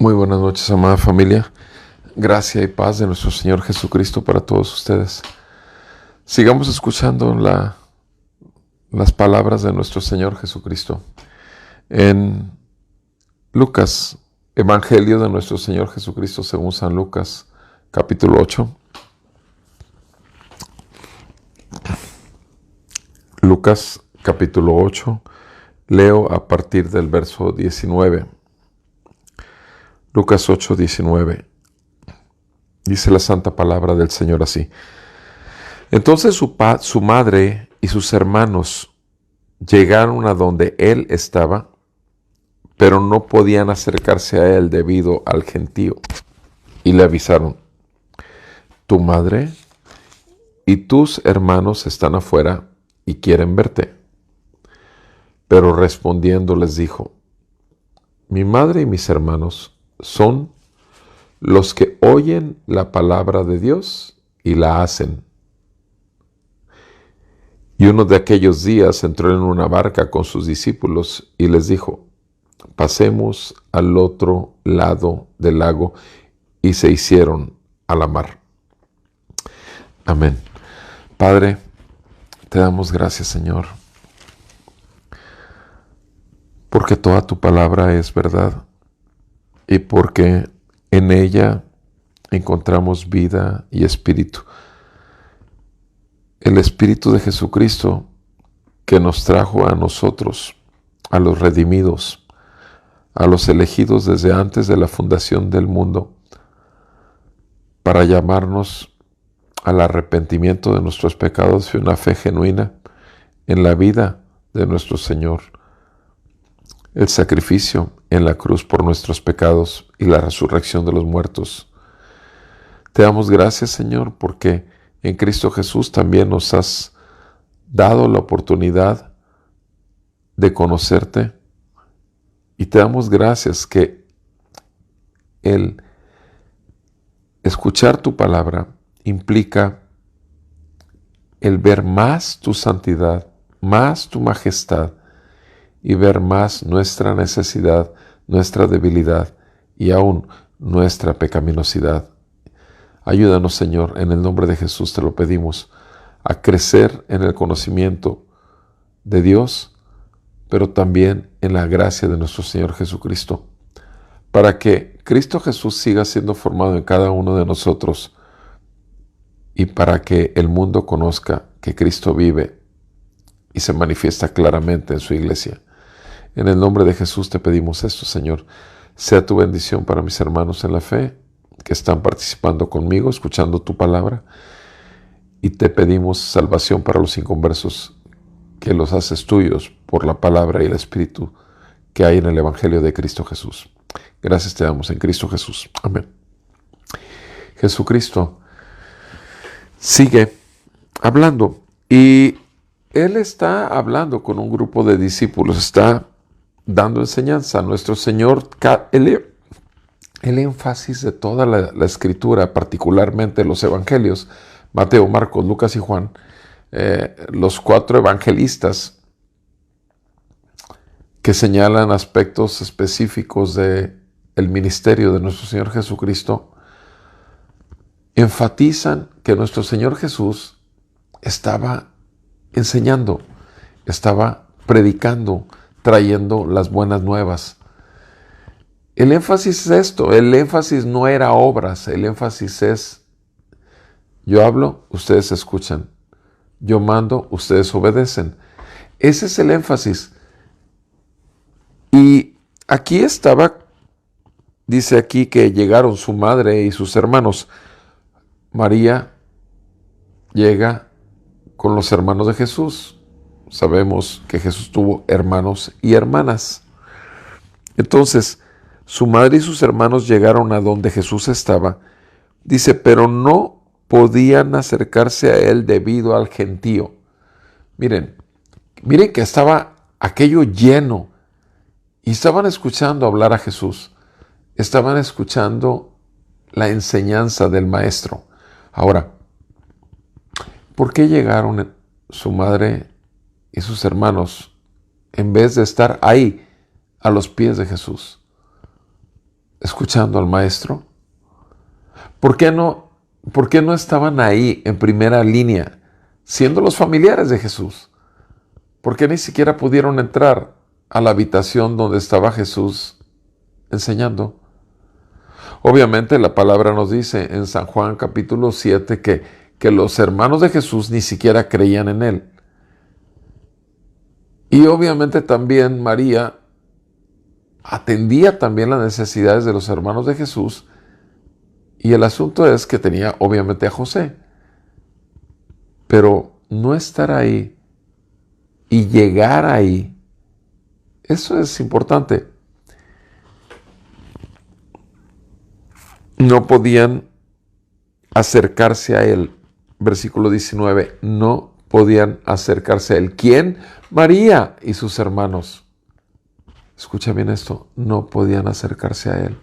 Muy buenas noches, amada familia. Gracia y paz de nuestro Señor Jesucristo para todos ustedes. Sigamos escuchando las palabras de nuestro Señor Jesucristo. En Lucas, Evangelio de nuestro Señor Jesucristo según San Lucas, capítulo 8. Lucas, capítulo 8. Leo a partir del verso 19. Lucas 8, 19. Dice la santa palabra del Señor así. Entonces su madre y sus hermanos llegaron a donde él estaba, pero no podían acercarse a él debido al gentío. Y le avisaron, tu madre y tus hermanos están afuera y quieren verte. Pero respondiendo les dijo, mi madre y mis hermanos son los que oyen la palabra de Dios y la hacen. Y uno de aquellos días entró en una barca con sus discípulos y les dijo, pasemos al otro lado del lago, y se hicieron a la mar. Amén. Padre, te damos gracias, Señor, porque toda tu palabra es verdad y porque en ella encontramos vida y espíritu. El Espíritu de Jesucristo que nos trajo a nosotros, a los redimidos, a los elegidos desde antes de la fundación del mundo, para llamarnos al arrepentimiento de nuestros pecados y una fe genuina en la vida de nuestro Señor, el sacrificio en la cruz por nuestros pecados y la resurrección de los muertos. Te damos gracias, Señor, porque en Cristo Jesús también nos has dado la oportunidad de conocerte, y te damos gracias que el escuchar tu palabra implica el ver más tu santidad, más tu majestad, y ver más nuestra necesidad, nuestra debilidad y aún nuestra pecaminosidad. Ayúdanos, Señor, en el nombre de Jesús te lo pedimos, a crecer en el conocimiento de Dios, pero también en la gracia de nuestro Señor Jesucristo, para que Cristo Jesús siga siendo formado en cada uno de nosotros y para que el mundo conozca que Cristo vive y se manifiesta claramente en su iglesia. En el nombre de Jesús te pedimos esto, Señor. Sea tu bendición para mis hermanos en la fe que están participando conmigo, escuchando tu palabra. Y te pedimos salvación para los inconversos, que los haces tuyos por la palabra y el Espíritu que hay en el Evangelio de Cristo Jesús. Gracias te damos en Cristo Jesús. Amén. Jesucristo sigue hablando y Él está hablando con un grupo de discípulos, está dando enseñanza a nuestro Señor. El énfasis de toda la Escritura, particularmente los Evangelios, Mateo, Marcos, Lucas y Juan, los 4 evangelistas que señalan aspectos específicos del ministerio de nuestro Señor Jesucristo, enfatizan que nuestro Señor Jesús estaba enseñando, estaba predicando, trayendo las buenas nuevas. El énfasis es esto, el énfasis no era obras, el énfasis es, yo hablo, ustedes escuchan, yo mando, ustedes obedecen. Ese es el énfasis. Y aquí estaba, dice aquí que llegaron su madre y sus hermanos. María llega con los hermanos de Jesús. Sabemos que Jesús tuvo hermanos y hermanas. Entonces, su madre y sus hermanos llegaron a donde Jesús estaba. Dice, pero no podían acercarse a él debido al gentío. Miren que estaba aquello lleno y estaban escuchando hablar a Jesús. Estaban escuchando la enseñanza del Maestro. Ahora, ¿por qué llegaron su madre y sus hermanos en vez de estar ahí a los pies de Jesús? escuchando al Maestro? ¿Por qué no estaban ahí en primera línea, siendo los familiares de Jesús? ¿Por qué ni siquiera pudieron entrar a la habitación donde estaba Jesús enseñando? Obviamente la palabra nos dice en San Juan capítulo 7 que los hermanos de Jesús ni siquiera creían en Él. Y obviamente también María atendía también las necesidades de los hermanos de Jesús. Y el asunto es que tenía obviamente a José. Pero no estar ahí y llegar ahí, eso es importante. No podían acercarse a Él. Versículo 19, no podían acercarse a Él. ¿Quién? María y sus hermanos. Escucha bien esto, no podían acercarse a Él.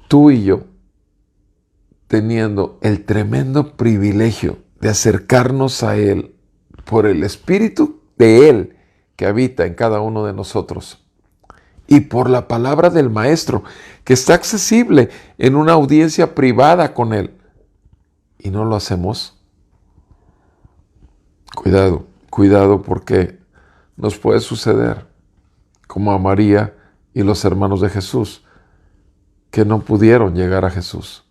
Tú y yo, teniendo el tremendo privilegio de acercarnos a Él por el Espíritu de Él que habita en cada uno de nosotros y por la palabra del Maestro que está accesible en una audiencia privada con Él, y no lo hacemos. Cuidado porque nos puede suceder como a María y los hermanos de Jesús, que no pudieron llegar a Jesús.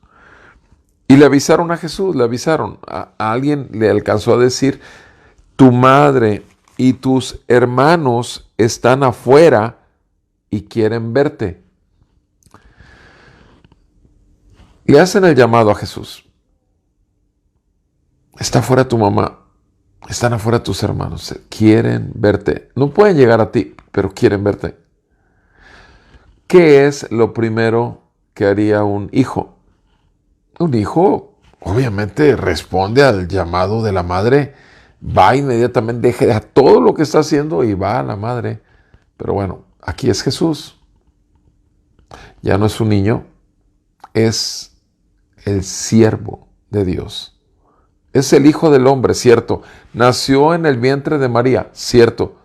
Y le avisaron a Jesús, a alguien le alcanzó a decir, tu madre y tus hermanos están afuera y quieren verte. Le hacen el llamado a Jesús. Está afuera tu mamá, están afuera tus hermanos, quieren verte. No pueden llegar a ti, pero quieren verte. ¿Qué es lo primero que haría un hijo? Un hijo obviamente responde al llamado de la madre, va inmediatamente, deja todo lo que está haciendo y va a la madre. Pero bueno, aquí es Jesús. Ya no es un niño, es el siervo de Dios. Es el Hijo del Hombre, cierto. Nació en el vientre de María, cierto.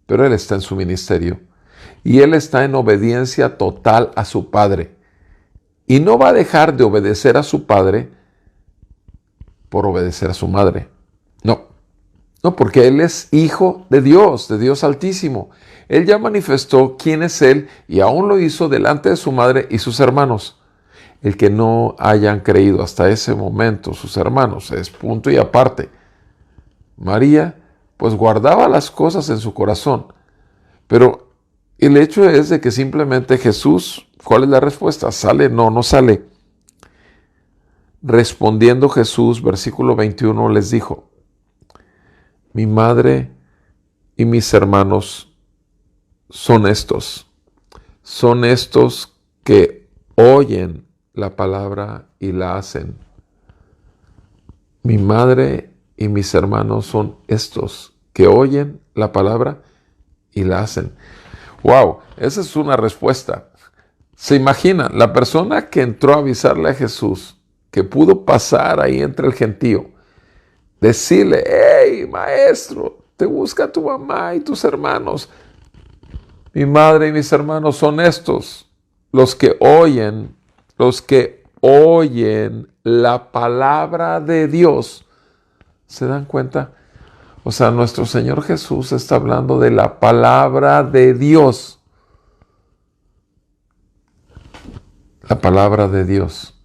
Pero Él está en su ministerio. Y Él está en obediencia total a su Padre. Y no va a dejar de obedecer a su Padre por obedecer a su madre. No, porque Él es Hijo de Dios Altísimo. Él ya manifestó quién es Él y aún lo hizo delante de su madre y sus hermanos. El que no hayan creído hasta ese momento sus hermanos es punto y aparte. María pues guardaba las cosas en su corazón. Pero el hecho es de que simplemente Jesús, ¿cuál es la respuesta? ¿Sale? No sale. Respondiendo Jesús, versículo 21, les dijo, mi madre y mis hermanos son estos que oyen la palabra y la hacen. Mi madre y mis hermanos son estos que oyen la palabra y la hacen. ¡Wow! Esa es una respuesta. ¿Se imagina? La persona que entró a avisarle a Jesús, que pudo pasar ahí entre el gentío, decirle, hey, maestro, te busca tu mamá y tus hermanos. Mi madre y mis hermanos son estos, los que oyen la palabra de Dios. ¿Se dan cuenta? O sea, nuestro Señor Jesús está hablando de la palabra de Dios. La palabra de Dios.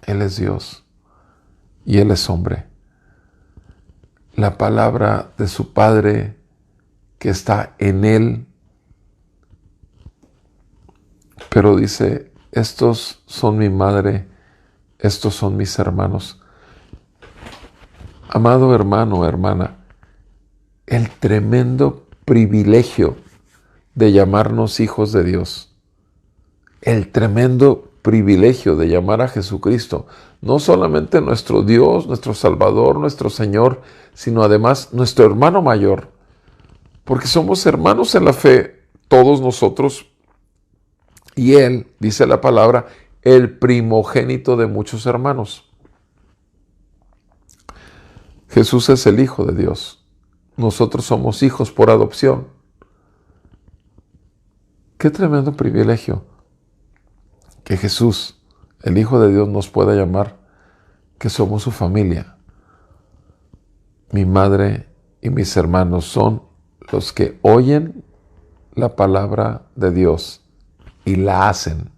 Él es Dios y Él es hombre. La palabra de su Padre que está en Él. Pero dice, estos son mi madre, estos son mis hermanos. Amado hermano, hermana, el tremendo privilegio de llamarnos hijos de Dios. El tremendo privilegio de llamar a Jesucristo, no solamente nuestro Dios, nuestro Salvador, nuestro Señor, sino además nuestro hermano mayor. Porque somos hermanos en la fe, todos nosotros. Y Él, dice la palabra, el primogénito de muchos hermanos. Jesús es el Hijo de Dios. Nosotros somos hijos por adopción. Qué tremendo privilegio. que Jesús, el Hijo de Dios, nos pueda llamar que somos su familia. Mi madre y mis hermanos son los que oyen la palabra de Dios y la hacen.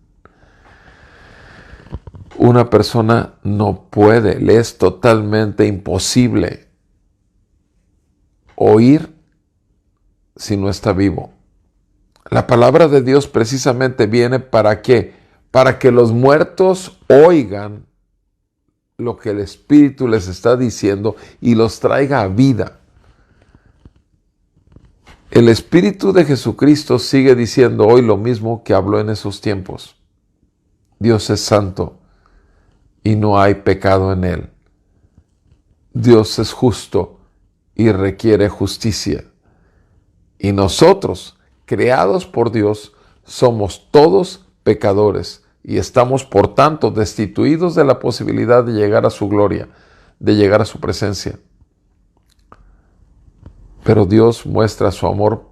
Una persona no puede, le es totalmente imposible oír si no está vivo. La palabra de Dios precisamente viene ¿para qué? Para que los muertos oigan lo que el Espíritu les está diciendo y los traiga a vida. El Espíritu de Jesucristo sigue diciendo hoy lo mismo que habló en esos tiempos. Dios es santo y no hay pecado en él. Dios es justo y requiere justicia. Y nosotros, creados por Dios, somos todos pecadores y estamos por tanto destituidos de la posibilidad de llegar a su gloria, de llegar a su presencia. Pero Dios muestra su amor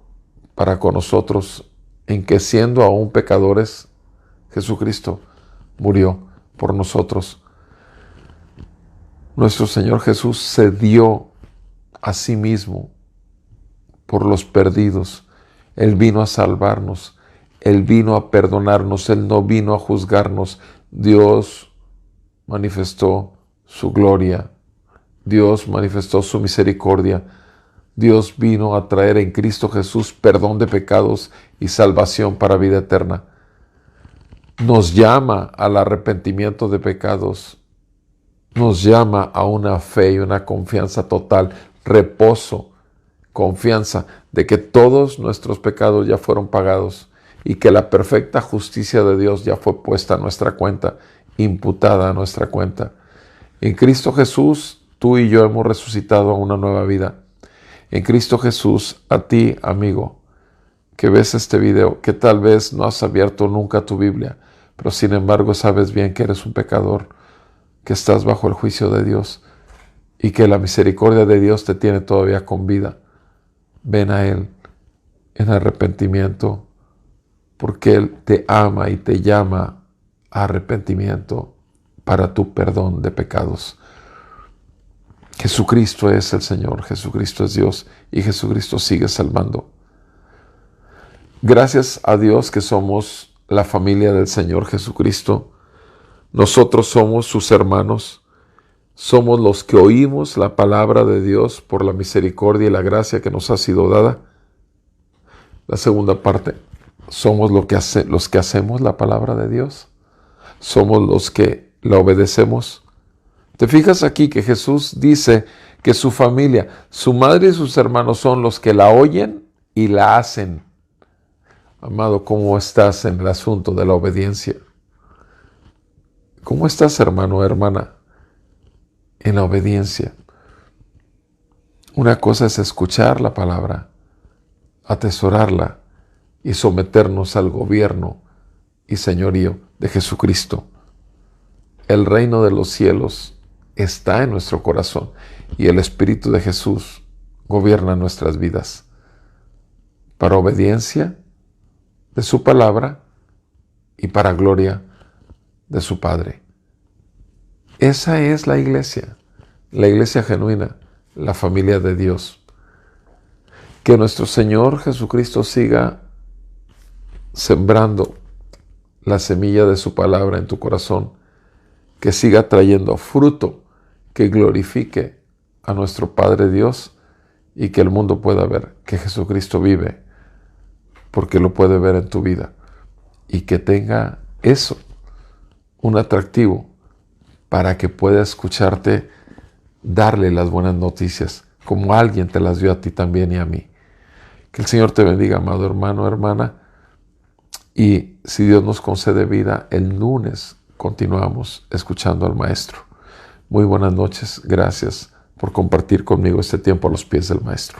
para con nosotros en que siendo aún pecadores, Jesucristo murió por nosotros. Nuestro Señor Jesús se dio a sí mismo por los perdidos. Él vino a salvarnos. Él vino a perdonarnos. Él no vino a juzgarnos. Dios manifestó su gloria. Dios manifestó su misericordia. Dios vino a traer en Cristo Jesús perdón de pecados y salvación para vida eterna. Nos llama al arrepentimiento de pecados. Nos llama a una fe y una confianza total, reposo, confianza de que todos nuestros pecados ya fueron pagados y que la perfecta justicia de Dios ya fue puesta a nuestra cuenta, imputada a nuestra cuenta. En Cristo Jesús, tú y yo hemos resucitado a una nueva vida. En Cristo Jesús, a ti, amigo, que ves este video, que tal vez no has abierto nunca tu Biblia, pero sin embargo sabes bien que eres un pecador, que estás bajo el juicio de Dios y que la misericordia de Dios te tiene todavía con vida. Ven a Él en arrepentimiento, porque Él te ama y te llama a arrepentimiento para tu perdón de pecados. Jesucristo es el Señor, Jesucristo es Dios y Jesucristo sigue salvando. Gracias a Dios que somos la familia del Señor Jesucristo. Nosotros somos sus hermanos. Somos los que oímos la palabra de Dios por la misericordia y la gracia que nos ha sido dada. La segunda parte, somos los que hacemos la palabra de Dios. Somos los que la obedecemos. Te fijas aquí que Jesús dice que su familia, su madre y sus hermanos son los que la oyen y la hacen. Amado, ¿cómo estás en el asunto de la obediencia? ¿Cómo estás, hermano o hermana, en la obediencia? Una cosa es escuchar la palabra, atesorarla y someternos al gobierno y señorío de Jesucristo. El reino de los cielos está en nuestro corazón y el Espíritu de Jesús gobierna nuestras vidas para obediencia de su palabra y para gloria de su Padre. Esa es la iglesia genuina, la familia de Dios. Que nuestro Señor Jesucristo siga sembrando la semilla de su palabra en tu corazón, que siga trayendo fruto que glorifique a nuestro Padre Dios y que el mundo pueda ver que Jesucristo vive, porque lo puede ver en tu vida, y que tenga eso, un atractivo para que pueda escucharte darle las buenas noticias, como alguien te las dio a ti también y a mí. Que el Señor te bendiga, amado hermano, hermana, y si Dios nos concede vida, el lunes continuamos escuchando al Maestro. Muy buenas noches, gracias por compartir conmigo este tiempo a los pies del Maestro.